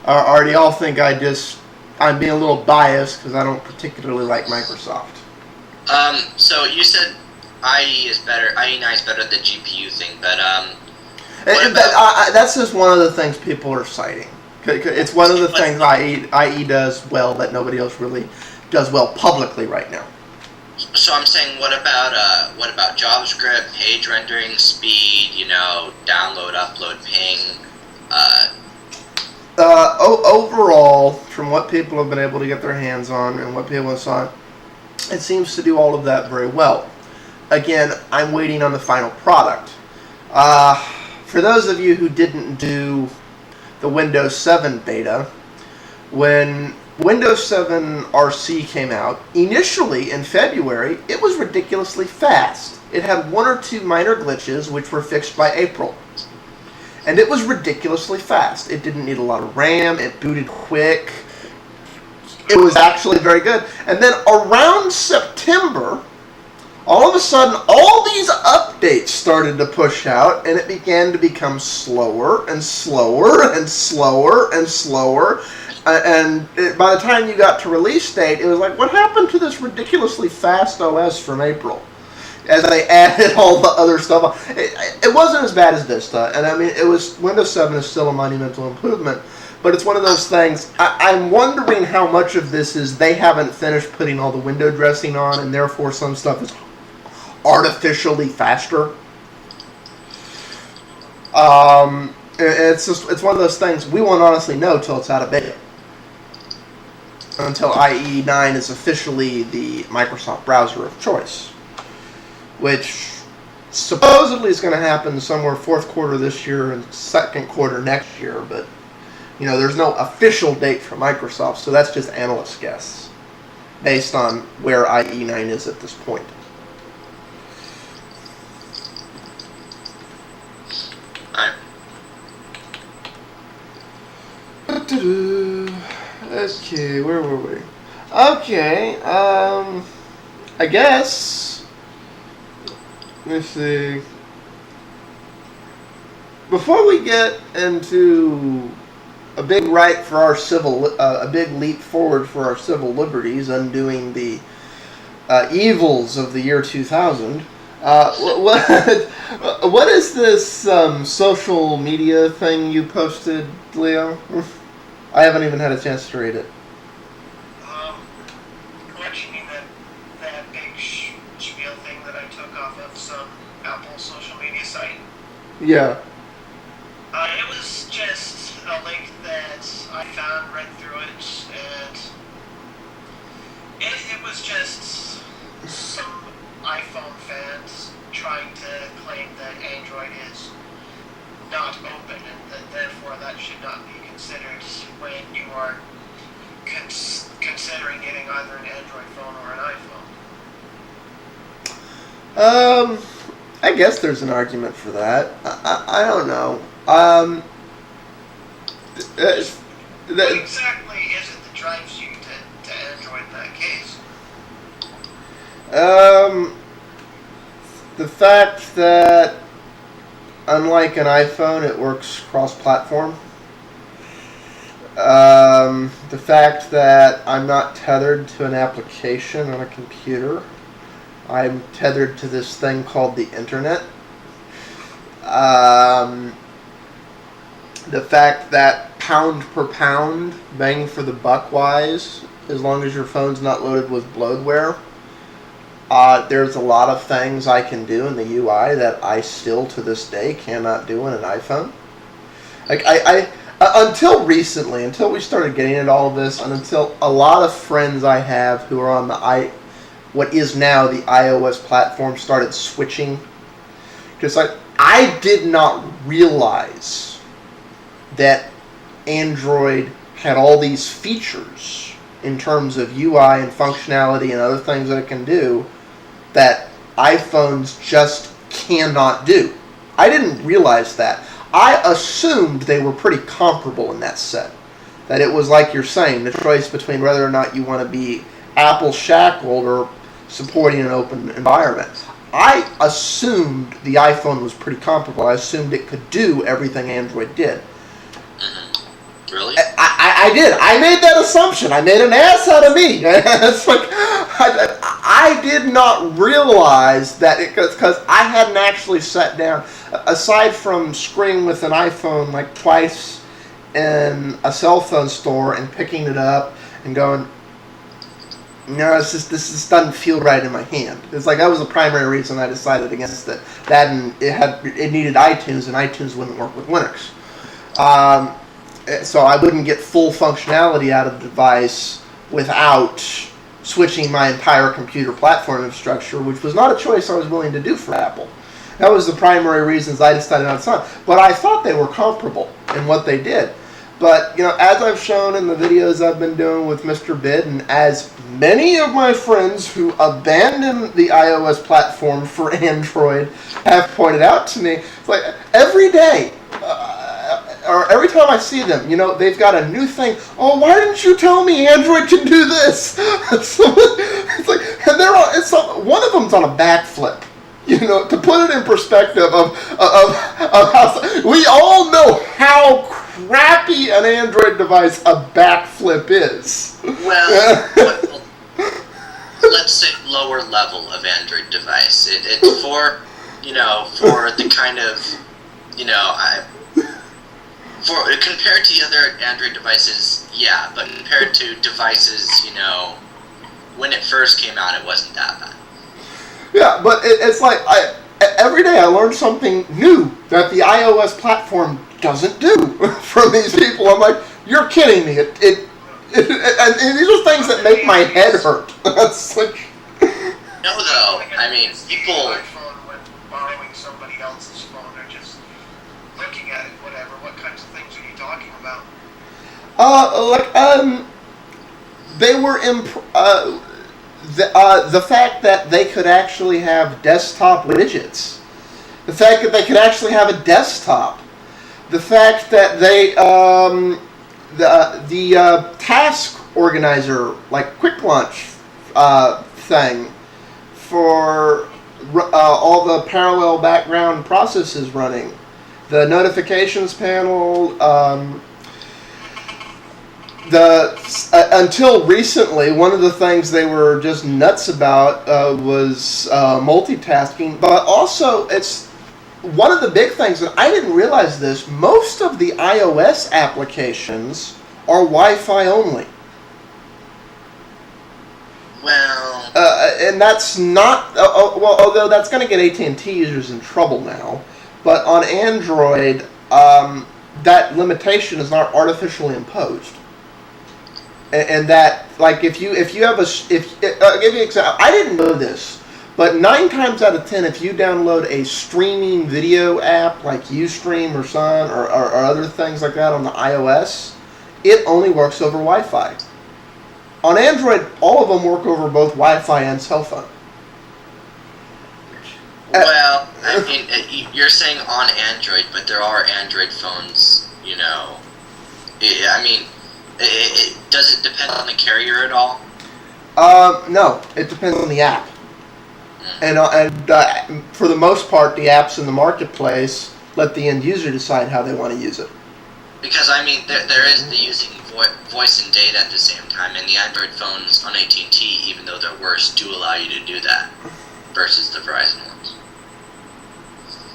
Or do y'all think I'm being a little biased because I don't particularly like Microsoft? So you said IE9 is better than the GPU thing, but that's just one of the things people are citing. It's one of the things IE does well that nobody else really does well publicly right now. So I'm saying, what about JavaScript, page rendering speed, download, upload, ping? Overall, from what people have been able to get their hands on and what people have saw, it seems to do all of that very well. Again, I'm waiting on the final product. For those of you who didn't do the Windows 7 beta, when Windows 7 RC came out, initially in February, it was ridiculously fast. It had one or two minor glitches, which were fixed by April. And it was ridiculously fast. It didn't need a lot of RAM, it booted quick. It was actually very good. And then around September, all of a sudden, all these updates started to push out, and it began to become slower and slower and slower and slower. And by the time you got to release date, it was like, what happened to this ridiculously fast OS from April? As they added all the other stuff. It wasn't as bad as Vista, and I mean, Windows 7 is still a monumental improvement, but it's one of those things. I'm wondering how much of this is they haven't finished putting all the window dressing on, and therefore some stuff is artificially faster. It's one of those things we won't honestly know till it's out of beta. Until IE9 is officially the Microsoft browser of choice, which supposedly is going to happen somewhere fourth quarter this year and second quarter next year, but there's no official date from Microsoft, so that's just analyst guess based on where IE9 is at this point. Okay, where were we? Okay, I guess. Let me see. Before we get into a big a big leap forward for our civil liberties, undoing the evils of the year 2000. What is this social media thing you posted, Leo? I haven't even had a chance to read it. You mean that big spiel thing that I took off of some Apple social media site? Yeah. It was just a link that I found, read through it, and it was just some iPhone fans trying to claim that Android is not open and that therefore that should not be considered when you are considering getting either an Android phone or an iPhone. I guess there's an argument for that. I don't know. What exactly is it that drives you to Android in that case? The fact that, unlike an iPhone, it works cross-platform. The fact that I'm not tethered to an application on a computer. I'm tethered to this thing called the internet. The fact that pound per pound, bang for the buck wise, as long as your phone's not loaded with bloatware, there's a lot of things I can do in the UI that I still to this day cannot do in an iPhone. Like until recently, until we started getting into all of this, and until a lot of friends I have who are on what is now the iOS platform started switching, just like I did not realize that Android had all these features in terms of UI and functionality and other things that it can do that iPhones just cannot do. I didn't realize that. I assumed they were pretty comparable in that set. That it was like you're saying, the choice between whether or not you want to be Apple shackled or supporting an open environment. I assumed the iPhone was pretty comparable. I assumed it could do everything Android did. Really? I I did. I made that assumption. I made an ass out of me. It's like I did not realize that because I hadn't actually sat down. Aside from screening with an iPhone like twice in a cell phone store and picking it up and going, no, this just doesn't feel right in my hand. It's like that was the primary reason I decided against it. That and it needed iTunes, and iTunes wouldn't work with Linux. So I wouldn't get full functionality out of the device without switching my entire computer platform infrastructure, which was not a choice I was willing to do for Apple. That was the primary reasons I decided on Sun. But I thought they were comparable in what they did. But, as I've shown in the videos I've been doing with Mr. Bid, and as many of my friends who abandoned the iOS platform for Android have pointed out to me, it's like every day, or every time I see them, they've got a new thing. Oh, why didn't you tell me Android can do this? It's like, and one of them's on a backflip. To put it in perspective of how we all know how crappy an Android device a backflip is. Well, let's say lower level of Android device. It's for the kind of for compared to the other Android devices, yeah, but compared to devices, when it first came out, it wasn't that bad. Yeah, but it's like every day I learn something new that the iOS platform doesn't do from these people. I'm like, you're kidding me. And these are things that make my head hurt. That's like. No, though. I mean, people. When borrowing somebody else's phone or just looking at it, whatever. What kinds of things are you talking about? They were the fact that they could actually have desktop widgets, the fact that they could actually have a desktop, the fact that they the task organizer, like quick launch thing for all the parallel background processes running, the notifications panel. Until recently, one of the things they were just nuts about was multitasking. But also, it's one of the big things, and I didn't realize this, most of the iOS applications are Wi-Fi only. Well... and that's not... although that's going to get AT&T users in trouble now. But on Android, that limitation is not artificially imposed. And that, like, if you have I'll give you an example. I didn't know this, but 9 times out of 10, if you download a streaming video app like Ustream or Sun or other things like that on the iOS, it only works over Wi-Fi. On Android, all of them work over both Wi-Fi and cell phone. Well, I mean, you're saying on Android, but there are Android phones, does it depend on the carrier at all? No, it depends on the app. And for the most part, the apps in the marketplace let the end user decide how they want to use it. Because, there is the using voice and data at the same time, and the Android phones on AT&T, even though they're worse, do allow you to do that, versus the Verizon ones.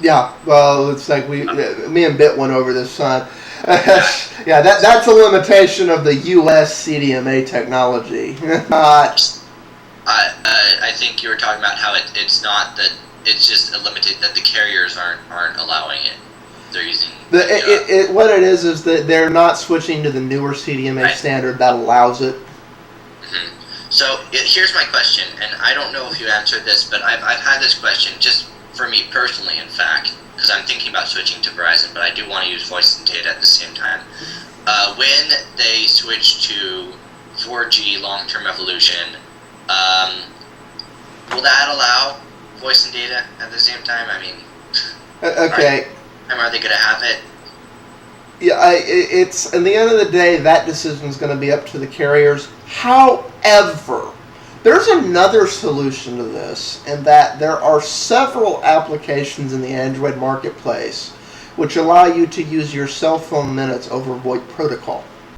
Yeah, well, it's like me and Bit went over this, son. Yeah, that's a limitation of the U.S. CDMA technology. I think you were talking about how it's not that it's just limited that the carriers aren't allowing it. They're using what it is that they're not switching to the newer CDMA standard that allows it. Mm-hmm. So here's my question, and I don't know if you answered this, but I've had this question just for me personally, in fact, because I'm thinking about switching to Verizon, but I do want to use voice and data at the same time. When they switch to 4G long-term evolution, will that allow voice and data at the same time? I mean, okay. Are they going to have it? Yeah, it's at the end of the day, that decision is going to be up to the carriers. However, there's another solution to this, in that there are several applications in the Android marketplace which allow you to use your cell phone minutes over VoIP protocol.